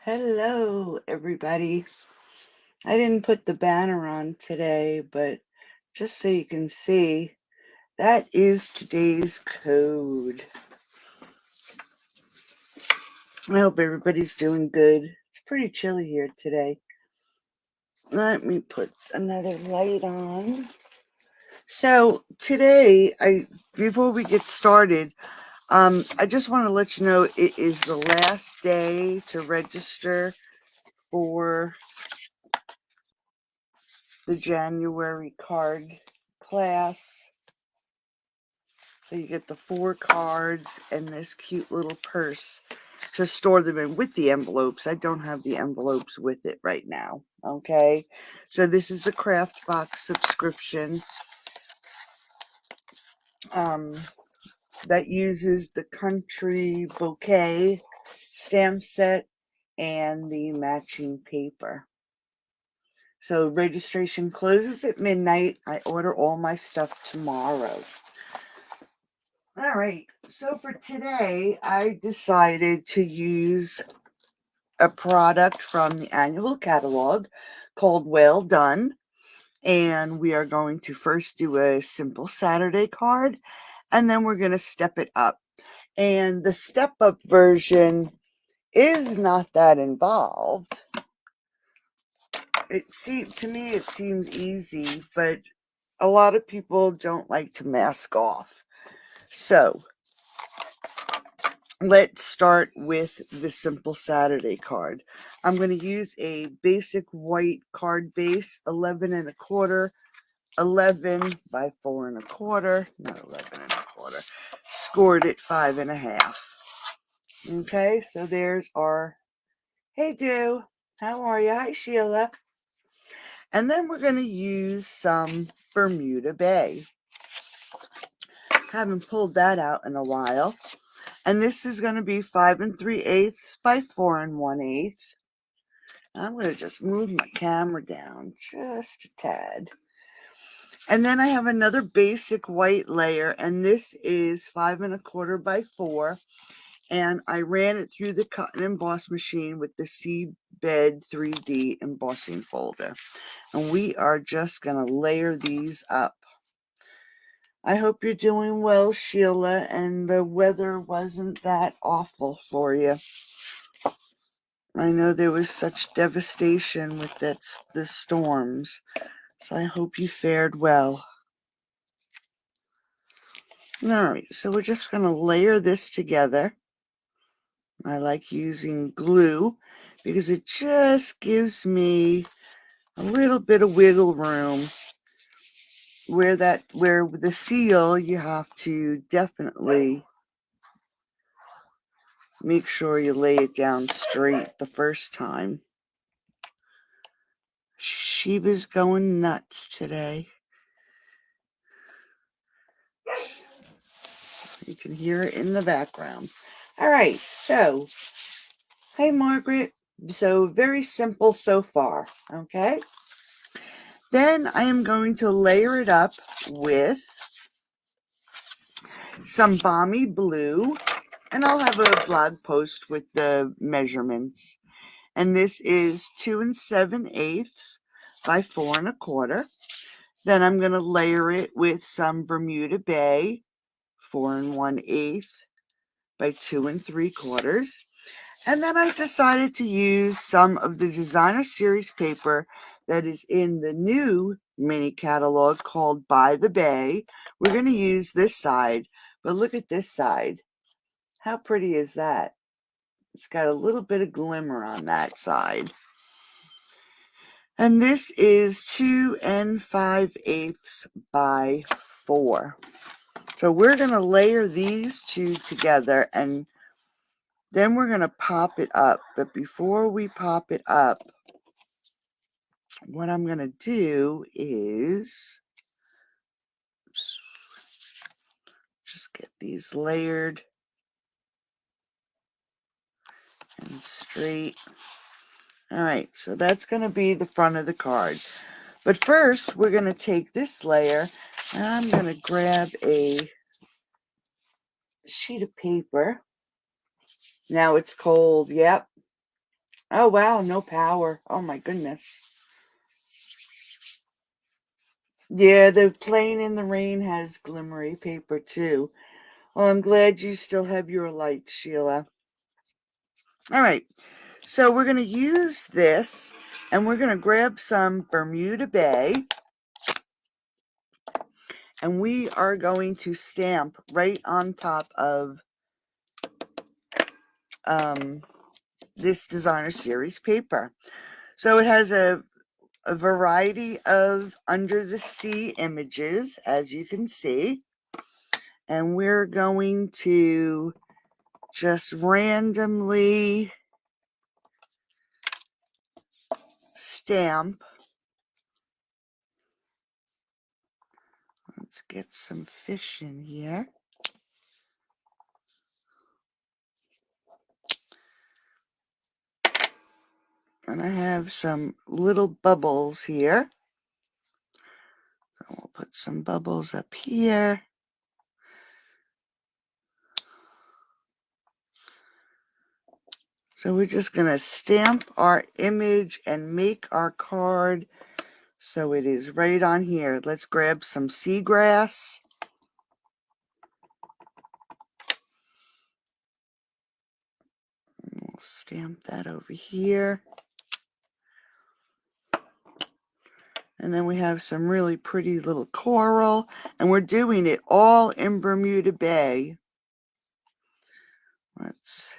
Hello, everybody. I didn't put the banner on today, but just so you can see, that is today's code. I hope everybody's doing good. It's pretty chilly here today. Let me put another light on. So today, before we get started, I just want to let you know it is the last day to register for the January card class. So you get the 4 cards and this cute little purse to store them in with the envelopes. I don't have the envelopes with it right now. Okay. So this is the craft box subscription um, that uses the country bouquet stamp set and the matching paper. So registration closes at midnight. I order all my stuff tomorrow. All right, so for today, I decided to use a product from the annual catalog called Well Done. And we are going to first do a simple Saturday card, and then we're going to step it up. And the step up version is not that involved. To me, it seems easy, but a lot of people don't like to mask off. So let's start with the simple Saturday card. I'm going to use a basic white card base, 11 and a quarter, 11 by 4 and a quarter, not 11 and a quarter, scored at 5 and a half. Okay, so there's our, hey Do, how are you? Hi Sheila. And then we're going to use some Bermuda Bay. Haven't pulled that out in a while. And this is going to be 5 3/8 by 4 1/8. I'm going to just move my camera down just a tad. And then I have another basic white layer, and this is 5 1/4 by 4. And I ran it through the cut and emboss machine with the Seabed 3D embossing folder. And we are just going to layer these up. I hope you're doing well, Sheila, and the weather wasn't that awful for you. I know there was such devastation with the storms, so I hope you fared well. All right, so we're just going to layer this together. I like using glue because it just gives me a little bit of wiggle room. Where the seal, you have to definitely make sure you lay it down straight the first time. Sheba's going nuts today. You can hear it in the background. All right, so, hey Margaret. So very simple so far, okay? Then I am going to layer it up with some balmy blue, and I'll have a blog post with the measurements. And this is 2 7/8 by 4 1/4. Then I'm going to layer it with some Bermuda Bay, 4 1/8 by 2 3/4. And then I decided to use some of the designer series paper that is in the new mini catalog called By the Bay. We're going to use this side, but look at this side. How pretty is that? It's got a little bit of glimmer on that side. And this is 2 5/8 by 4. So we're going to layer these two together, and then we're going to pop it up. But before we pop it up, what I'm going to do is just get these layered and straight. All right, so that's going to be the front of the card. But first, we're going to take this layer, and I'm going to grab a sheet of paper. Now it's cold, yep. Oh, wow, no power. Oh, my goodness. Yeah, the plane in the rain has glimmery paper, too. Well, I'm glad you still have your light, Sheila. All right, so we're going to use this, and we're going to grab some Bermuda Bay, and we are going to stamp right on top of this designer series paper. So it has a variety of under the sea images, as you can see, and we're going to just randomly stamp. Let's get some fish in here. And I have some little bubbles here. So we'll put some bubbles up here. So we're just going to stamp our image and make our card so it is right on here. Let's grab some seagrass. And we'll stamp that over here. And then we have some really pretty little coral. And we're doing it all in Bermuda Bay. Let's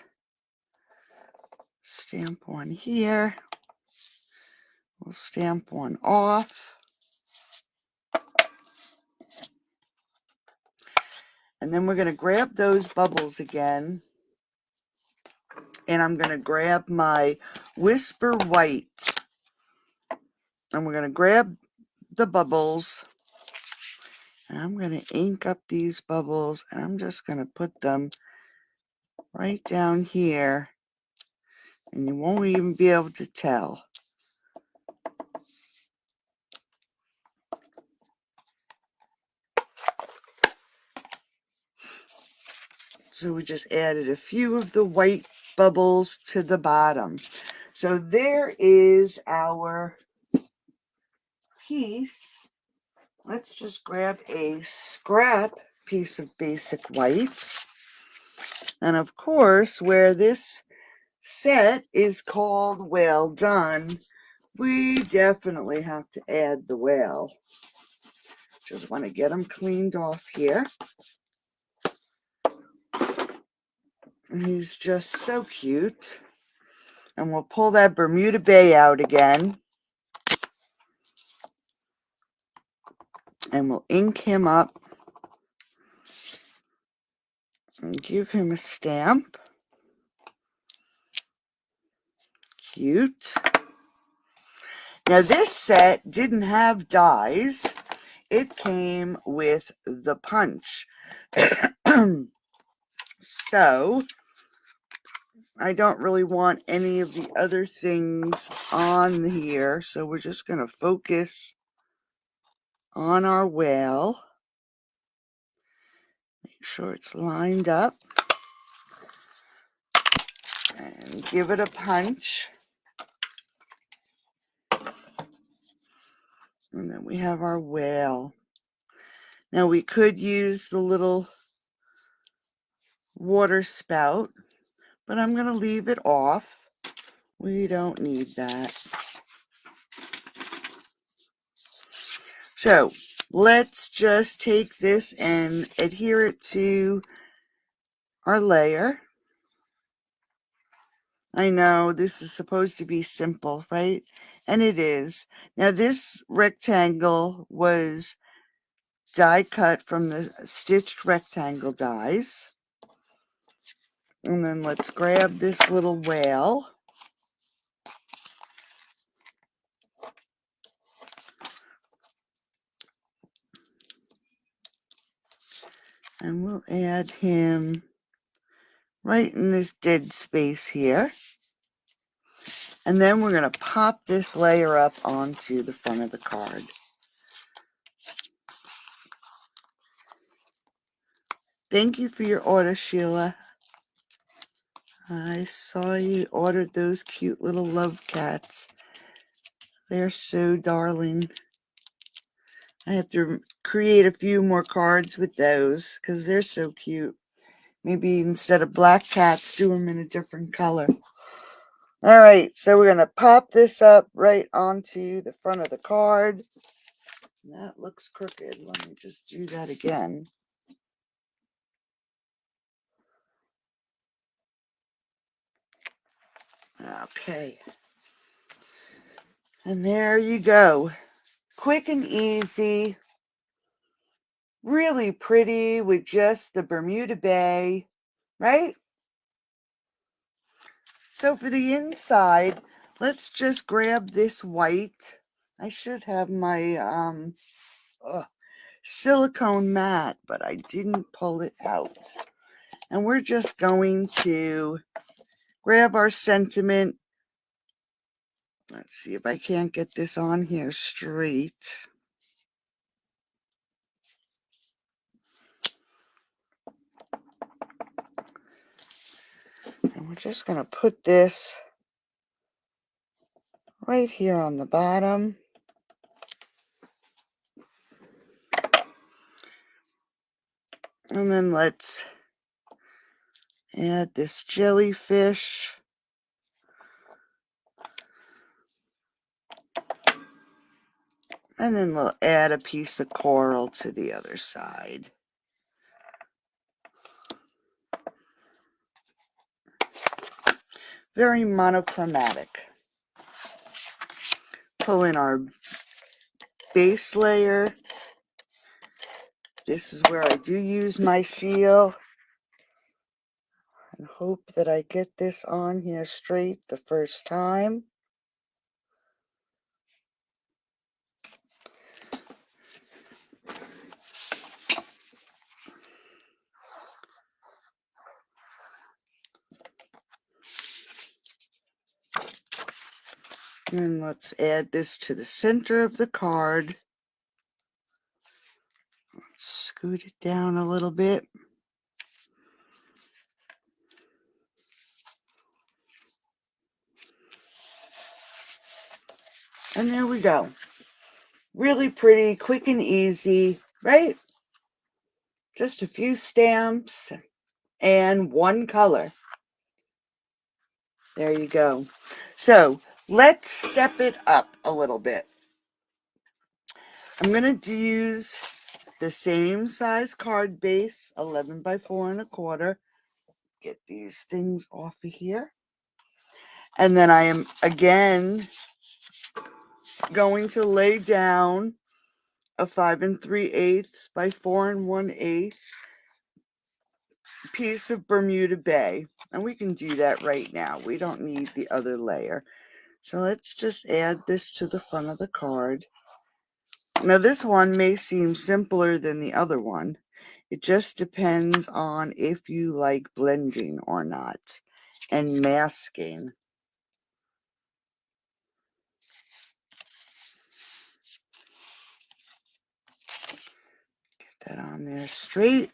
stamp one here. We'll stamp one off. And then we're going to grab those bubbles again. And I'm going to grab my Whisper White. And we're going to grab the bubbles. And I'm going to ink up these bubbles. And I'm just going to put them right down here. And you won't even be able to tell. So we just added a few of the white bubbles to the bottom. So there is our piece. Let's just grab a scrap piece of basic white. And of course, where this set is called Well Done, we definitely have to add the whale. Just want to get them cleaned off here. And he's just so cute. And we'll pull that Bermuda Bay out again. And we'll ink him up. And give him a stamp. Cute. Now this set didn't have dies. It came with the punch. So I don't really want any of the other things on here. So we're just going to focus on our whale. Make sure it's lined up. And give it a punch. And then we have our whale. Now we could use the little water spout, but I'm going to leave it off. We don't need that. So let's just take this and adhere it to our layer. I know this is supposed to be simple, right? And it is. Now this rectangle was die cut from the stitched rectangle dies. And then let's grab this little whale. And we'll add him right in this dead space here. And then we're going to pop this layer up onto the front of the card. Thank you for your order, Sheila. I saw you ordered those cute little love cats. They're so darling. I have to create a few more cards with those because they're so cute. Maybe instead of black cats, do them in a different color. All right, so we're going to pop this up right onto the front of the card. That looks crooked. Let me just do that again. Okay. And there you go. Quick and easy. Really pretty with just the Bermuda Bay, right? So for the inside, let's just grab this white. I should have my silicone mat, but I didn't pull it out. And we're just going to grab our sentiment. Let's see if I can't get this on here straight. And we're just going to put this right here on the bottom. And then let's add this jellyfish. And then we'll add a piece of coral to the other side. Very monochromatic. Pull in our base layer. This is where I do use my seal. And hope that I get this on here straight the first time. And let's add this to the center of the card. Let's scoot it down a little bit. And there we go. Really pretty, quick and easy, right? Just a few stamps and one color. There you go. So let's step it up a little bit. I'm going to use the same size card base, 11 by 4 1/4. Get these things off of here. And then I am again going to lay down a 5 3/8 by 4 1/8 piece of Bermuda Bay. And we can do that right now. We don't need the other layer. So let's just add this to the front of the card. Now this one may seem simpler than the other one. It just depends on if you like blending or not and masking. Get that on there straight.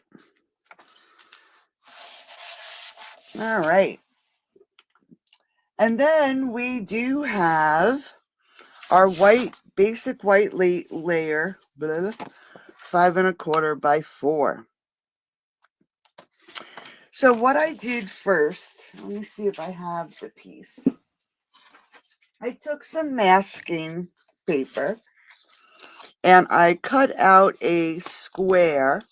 All right. And then we do have our white, basic white layer, 5 1/4 by 4. So what I did first, let me see if I have the piece. I took some masking paper and I cut out a square.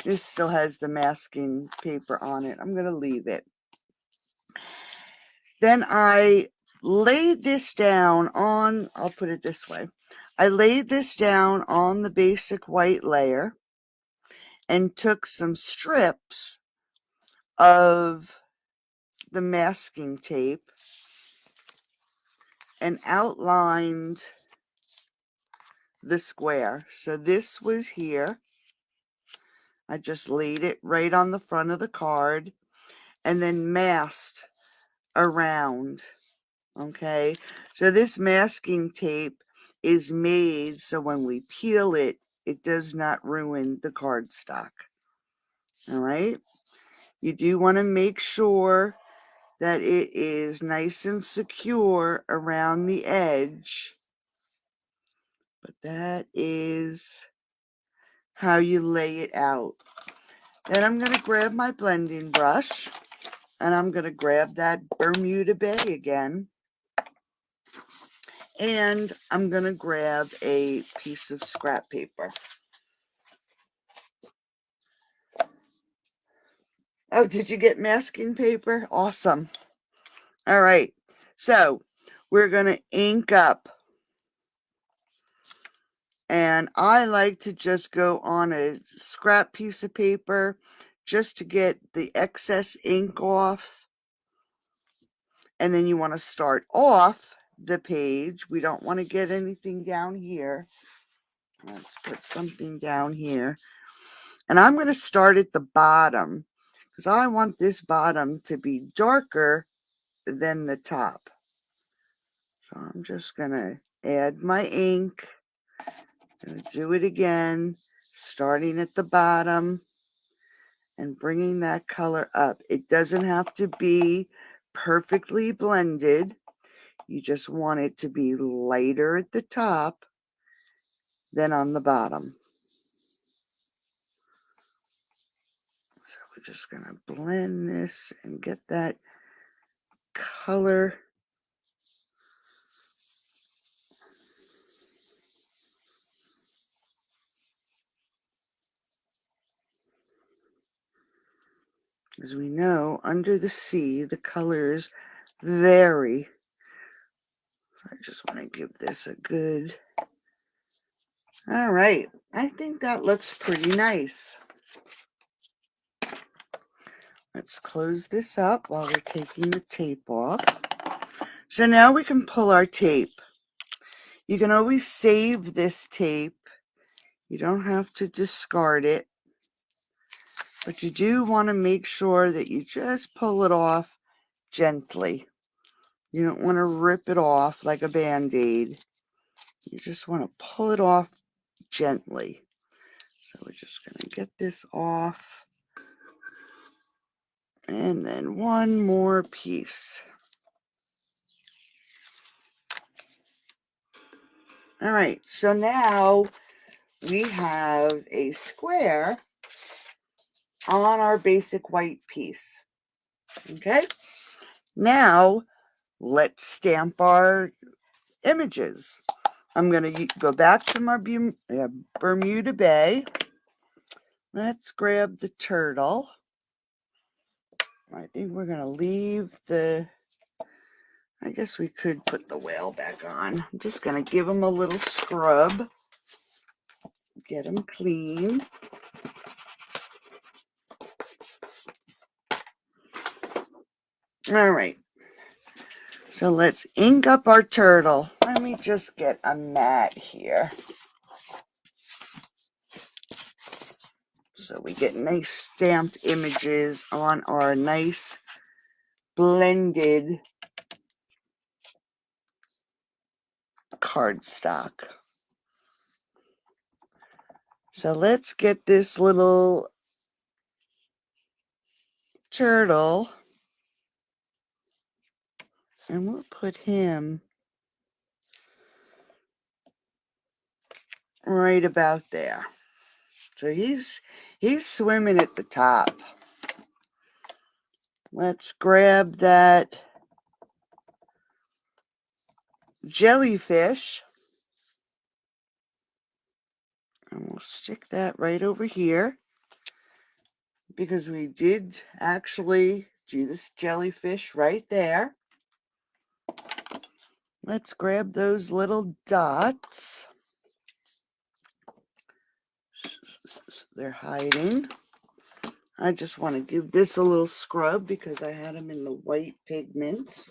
This still has the masking paper on it. I'm going to leave it. Then I laid this down on, I'll put it this way. I laid this down on the basic white layer and took some strips of the masking tape and outlined the square. So this was here. I just laid it right on the front of the card and then masked around. Okay, so this masking tape is made so when we peel it, it does not ruin the cardstock. All right, you do want to make sure that it is nice and secure around the edge. But that is how you lay it out. Then I'm going to grab my blending brush, and I'm going to grab that Bermuda Bay again. And I'm going to grab a piece of scrap paper. Oh, did you get masking paper? Awesome. All right. So we're going to ink up. And I like to just go on a scrap piece of paper just to get the excess ink off. And then you want to start off the page. We don't want to get anything down here. Let's put something down here. And I'm going to start at the bottom because I want this bottom to be darker than the top. So I'm just going to add my ink. Going to do it again, starting at the bottom and bringing that color up. It doesn't have to be perfectly blended. You just want it to be lighter at the top than on the bottom. So we're just going to blend this and get that color. As we know, under the sea, the colors vary. I just want to give this a good... All right, I think that looks pretty nice. Let's close this up while we're taking the tape off. So now we can pull our tape. You can always save this tape. You don't have to discard it. But you do want to make sure that you just pull it off gently. You don't want to rip it off like a Band-Aid. You just want to pull it off gently. So we're just going to get this off. And then one more piece. All right, so now we have a square on our basic white piece. Okay, now let's stamp our images. I'm going to go back to my Bermuda Bay. Let's grab the turtle. I think we're going to leave the... I guess we could put the whale back on. I'm just going to give him a little scrub. Get him clean. All right. So let's ink up our turtle. Let me just get a mat here. So we get nice stamped images on our nice blended cardstock. So let's get this little turtle and we'll put him right about there. So he's swimming at the top. Let's grab that jellyfish and we'll stick that right over here because we did actually do this jellyfish right there. Let's grab those little dots. They're hiding. I just want to give this a little scrub because I had them in the white pigment.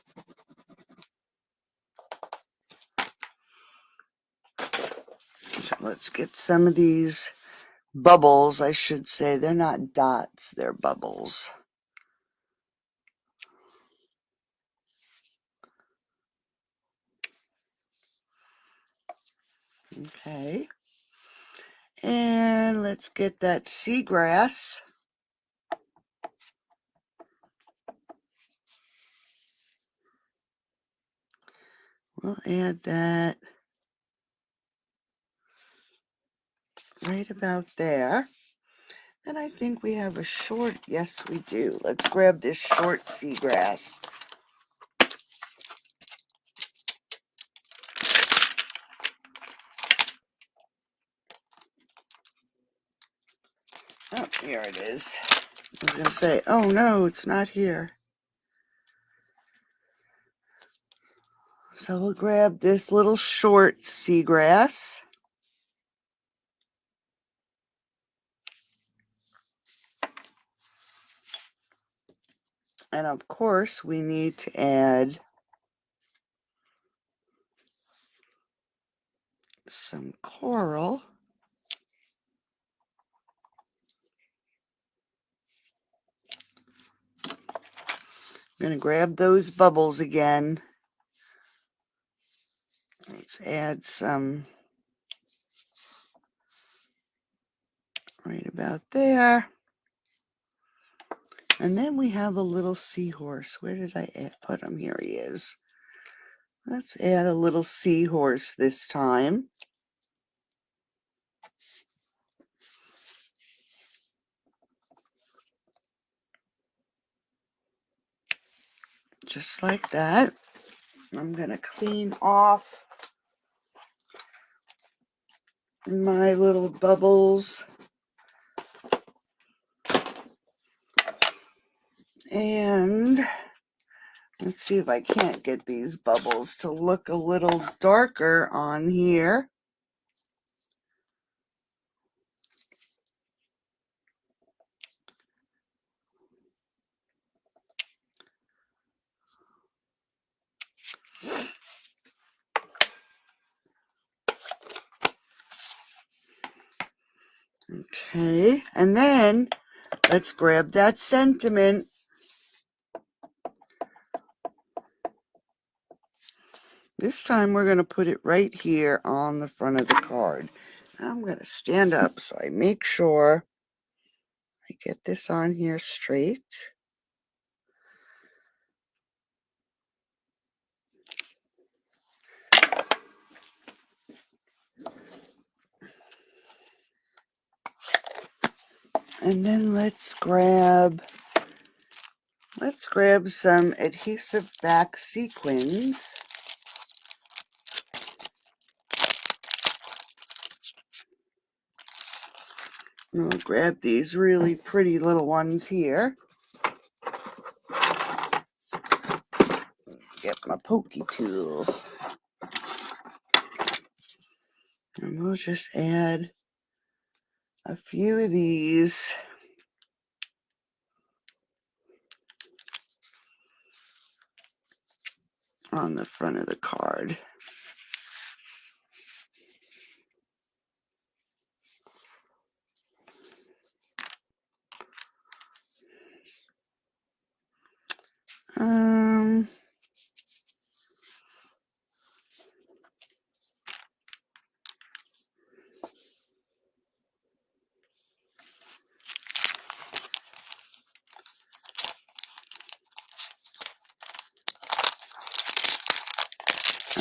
So let's get some of these bubbles, I should say. They're not dots, they're bubbles. Okay. And let's get that seagrass. We'll add that right about there. And I think we have a short, yes we do. Let's grab this short seagrass. Oh, here it is. I was going to say, oh no, it's not here. So we'll grab this little short seagrass. And of course, we need to add some coral. I'm going to grab those bubbles again. Let's add some right about there. And then we have a little seahorse. Where did I put him? Here he is. Let's add a little seahorse this time. Just like that. I'm going to clean off my little bubbles. And let's see if I can't get these bubbles to look a little darker on here. Okay, and then let's grab that sentiment. This time we're going to put it right here on the front of the card. Now I'm going to stand up so I make sure I get this on here straight. And then let's grab some adhesive back sequins. We'll grab these really pretty little ones here. Get my pokey tool. And we'll just add a few of these. On the front of the card.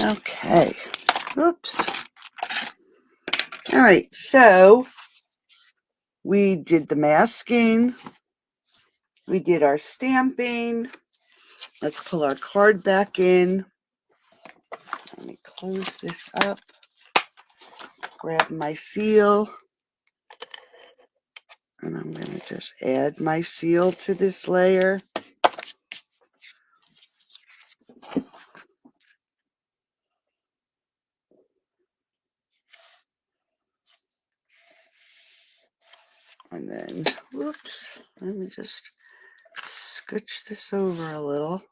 Okay. Oops. All right, so we did the masking. We did our stamping. Let's pull our card back in. Let me close this up. Grab my seal. And I'm going to just add my seal to this layer. And then, whoops, let me just scooch this over a little.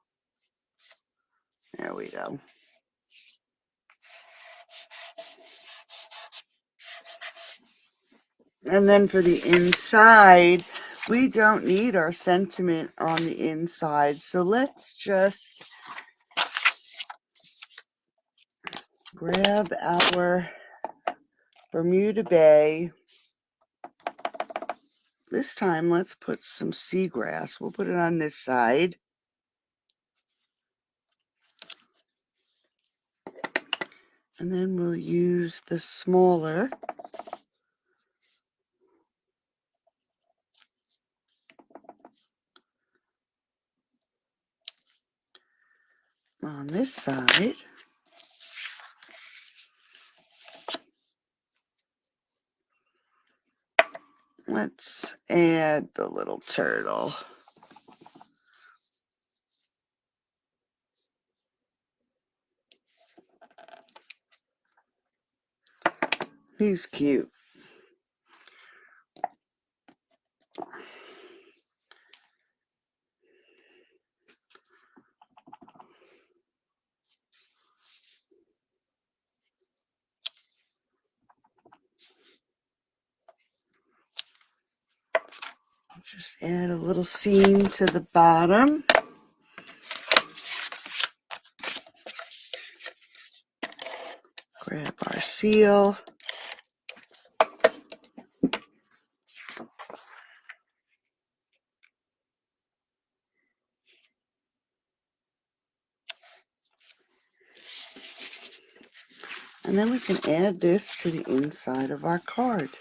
There we go. And then for the inside, we don't need our sentiment on the inside. So let's just grab our Bermuda Bay. This time, let's put some seagrass. We'll put it on this side. And then we'll use the smaller on this side. Let's add the little turtle. He's cute. Just add a little seam to the bottom. Grab our seal. And then we can add this to the inside of our card.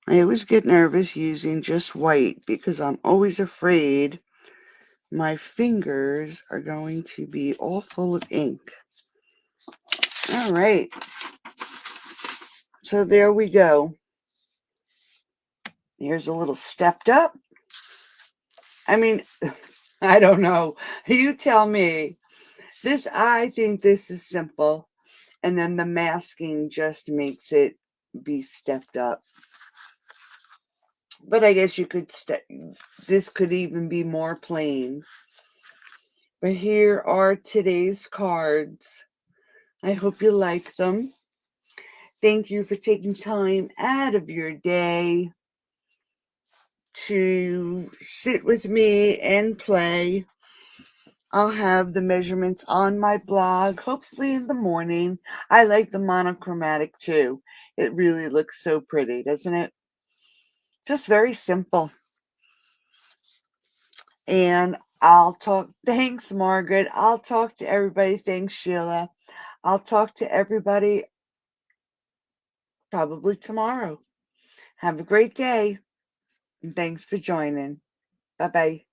I always get nervous using just white because I'm always afraid my fingers are going to be all full of ink. All right. So there we go. Here's a little stepped up. I mean, I don't know. You tell me. I think this is simple. And then the masking just makes it be stepped up. But I guess you could this could even be more plain. But here are today's cards. I hope you like them. Thank you for taking time out of your day to sit with me and play. I'll have the measurements on my blog, hopefully in the morning. I like the monochromatic too. It really looks so pretty, doesn't it? Just very simple. And thanks, Margaret. I'll talk to everybody. Thanks, Sheila. I'll talk to everybody probably tomorrow. Have a great day. And thanks for joining. Bye-bye.